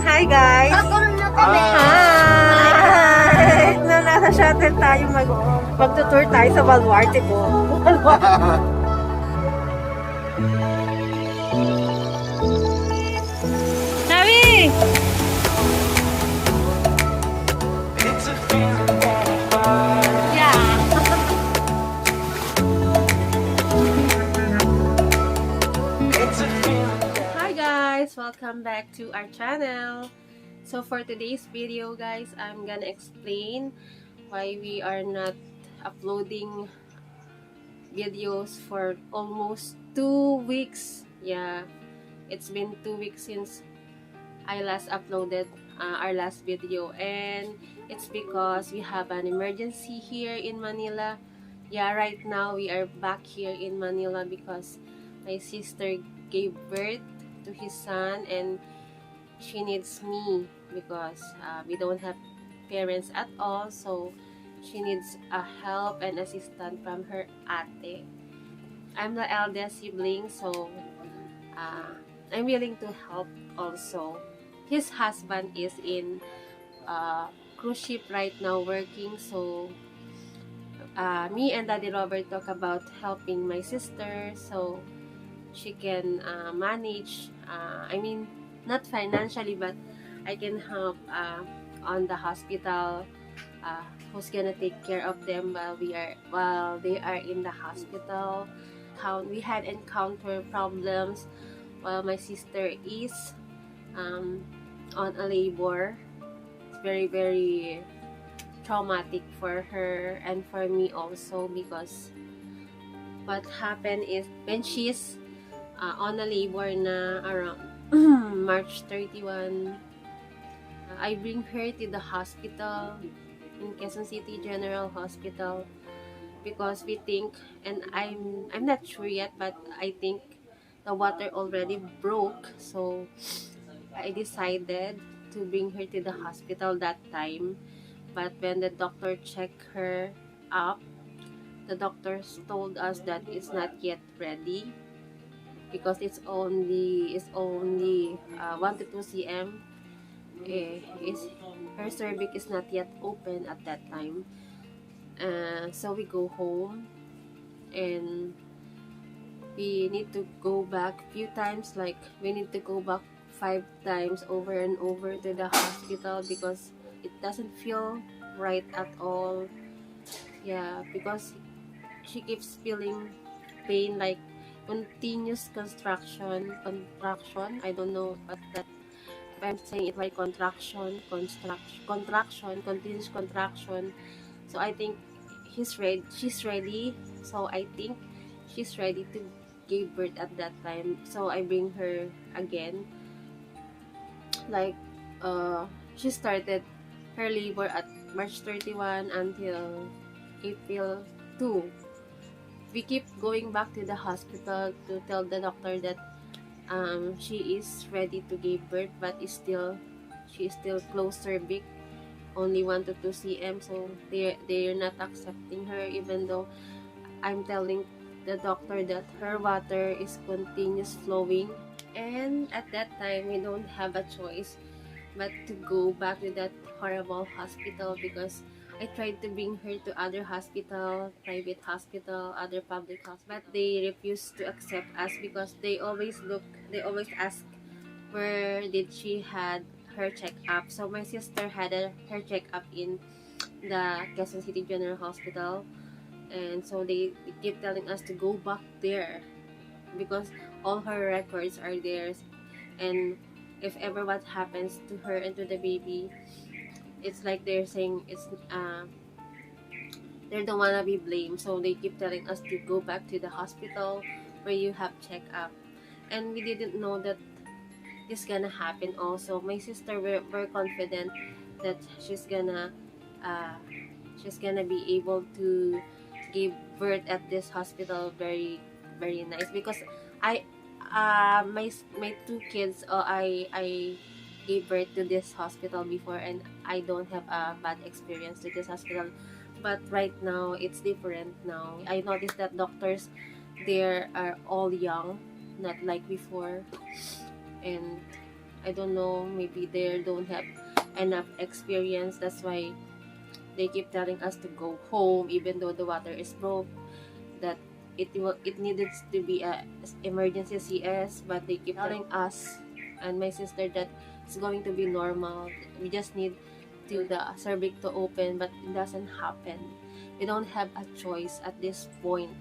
Ayan, hi guys! Hi! Nasa shuttle tayo mag-tour tayo sa Baluarte po. Nabi! Welcome back to our channel. So for today's video guys, I'm gonna explain why we are not uploading videos for almost 2 weeks. Yeah, it's been 2 weeks since I last uploaded our last video, and it's because we have an emergency here in Manila. Yeah, right now we are back here in Manila because my sister gave birth to his son, and she needs me because we don't have parents at all, so she needs a help and assistance from her ate. I'm the eldest sibling, so I'm willing to help also. His husband is in cruise ship right now working, so me and Daddy Robert talk about helping my sister so she can manage, I mean, not financially, but I can help on the hospital, who's gonna take care of them while they are in the hospital. We had encountered problems while my sister is on a labor. It's very, very traumatic for her and for me also, because what happened is when she's on a labor na around March 31, I bring her to the hospital in Quezon City General Hospital because we think, and I'm not sure yet, but I think the water already broke, so I decided to bring her to the hospital that time. But when the doctor checked her up, the doctors told us that it's not yet ready because it's only 1 to 2 cm. Her cervix is not yet open at that time. So we go home, and we need to go back a few times, like we need to go back 5 times over and over to the hospital because it doesn't feel right at all. Yeah, because she keeps feeling pain, like continuous contraction. I don't know what that, if I'm saying it right, continuous contraction. So I think she's ready. So I think she's ready to give birth at that time. So I bring her again. Like she started her labor at March 31 until April 2. We keep going back to the hospital to tell the doctor that she is ready to give birth, but she is still closed cervix, only 1 to 2 cm. So they're not accepting her, even though I'm telling the doctor that her water is continuous flowing. And at that time, we don't have a choice but to go back to that horrible hospital because I tried to bring her to other hospital, private hospital, other public hospital, but they refused to accept us because they always ask where did she had her checkup. So my sister had her checkup in the Quezon City General Hospital, and so they keep telling us to go back there because all her records are there, and if ever what happens to her and to the baby, it's like they're saying they don't wanna be blamed, so they keep telling us to go back to the hospital where you have checkup. And we didn't know that this gonna happen. Also, my sister were confident that she's gonna be able to give birth at this hospital very, very nice, because my 2 kids, I gave birth to this hospital before, and I don't have a bad experience to this hospital. But right now it's different. Now I noticed that doctors there are all young, not like before, and I don't know, maybe they don't have enough experience. That's why they keep telling us to go home even though the water is broke, that it needed to be a emergency CS, but they keep telling us and my sister that it's going to be normal. We just need to the cervix to open, but it doesn't happen. We don't have a choice at this point.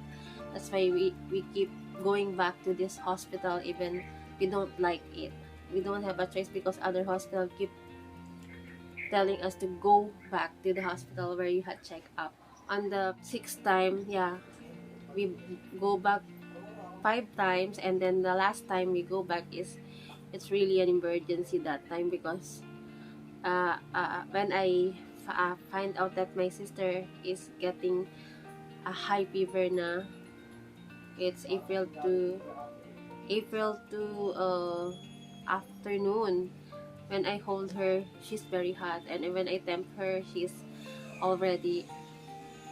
That's why we keep going back to this hospital even we don't like it. We don't have a choice because other hospital keep telling us to go back to the hospital where you had checked up. On the sixth time, yeah, we go back 5 times, and then the last time we go back is it's really an emergency that time because when I find out that my sister is getting a high fever na, it's April to afternoon. When I hold her, she's very hot, and when I temp her, she's already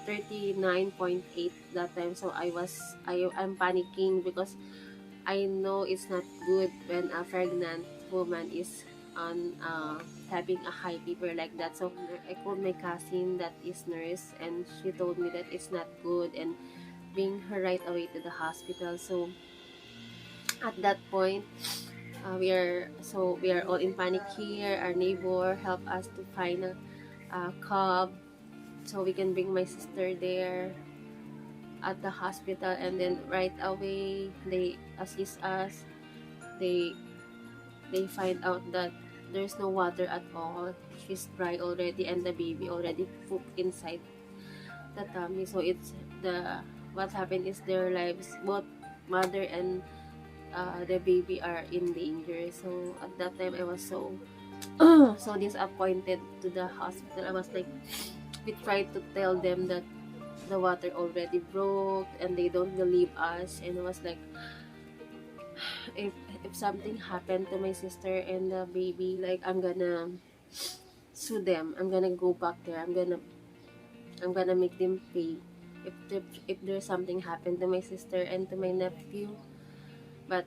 39.8 that time. So I'm panicking because I know it's not good when a pregnant woman is on having a high fever like that. So I called my cousin that is nurse, and she told me that it's not good and bring her right away to the hospital. So at that point, we are all in panic here. Our neighbor helped us to find a cab so we can bring my sister there at the hospital, and then right away they assist us. They find out that there's no water at all. She's dry already, and the baby already pooped inside the tummy. So it's what happened is their lives, both mother and the baby are in danger. So at that time I was so so disappointed to the hospital. I was like, we tried to tell them that the water already broke and they don't believe us, and I was like, if something happened to my sister and the baby, like I'm gonna sue them. I'm gonna go back there. I'm gonna make them pay if there's something happened to my sister and to my nephew. But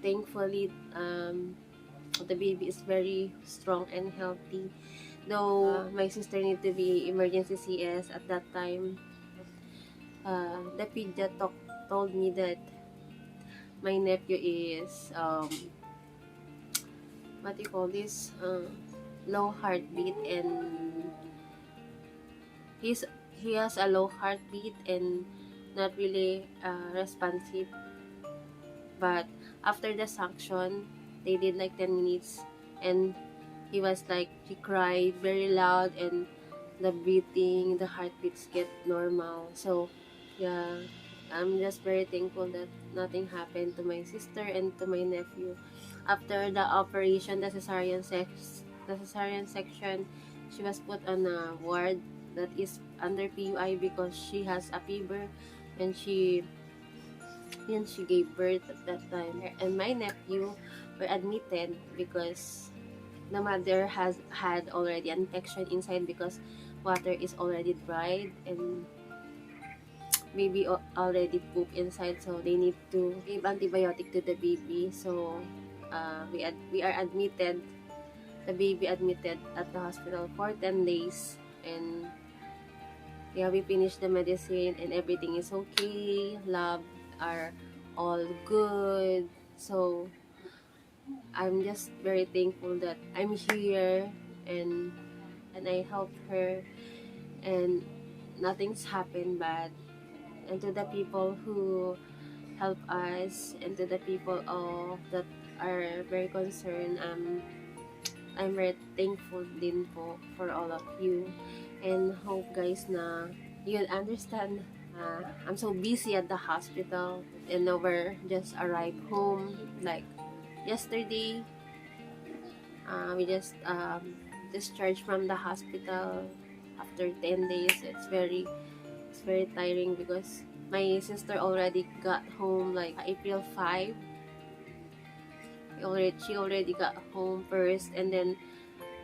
thankfully, the baby is very strong and healthy. Though my sister need to be emergency CS at that time, the pediatrician told me that my nephew is what do you call this, low heartbeat, and he has a low heartbeat and not really responsive. But after the suction, they did like 10 minutes, and he was like, he cried very loud, and the breathing, the heartbeats get normal. So yeah, I'm just very thankful that nothing happened to my sister and to my nephew. After the operation, the cesarean section, she was put on a ward that is under PUI because she has a fever, and she gave birth at that time. And my nephew were admitted because the mother has had already an infection inside because water is already dried and baby already poop inside, so they need to give antibiotic to the baby. So we are admitted, the baby admitted at the hospital for 10 days, and yeah, we finished the medicine and everything is okay. Lab are all good. So I'm just very thankful that I'm here, and I helped her, and nothing's happened bad. And to the people who help us, and to the people that are very concerned, I'm very thankful din po for all of you, and hope guys na you'll understand. I'm so busy at the hospital, and now we're just arrived home like yesterday. We just discharged from the hospital after 10 days. It's very tiring because my sister already got home like April 5. She already got home first, and then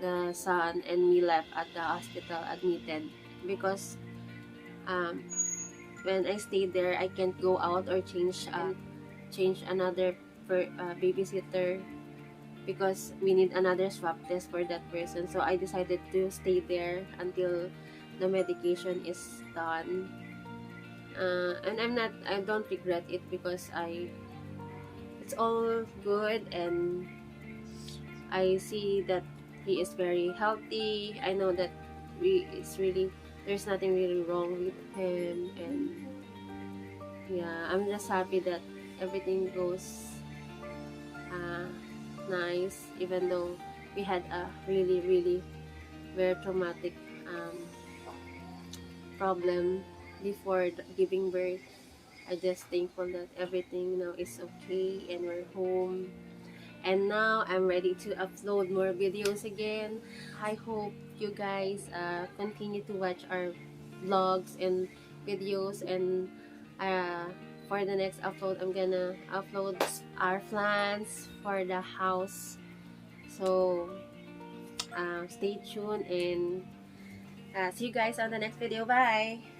the son and me left at the hospital admitted because when I stayed there, I can't go out or change another babysitter because we need another swab test for that person. So I decided to stay there until the medication is done. And I don't regret it because it's all good, and I see that he is very healthy. I know that there's nothing really wrong with him, and yeah, I'm just happy that everything goes uh, nice, even though we had a really very traumatic um, problem before giving birth. I just thankful that everything now is okay and we're home. And now I'm ready to upload more videos again. I hope you guys continue to watch our vlogs and videos, and uh, for the next upload I'm gonna upload our plans for the house. So stay tuned, and see you guys on the next video. Bye!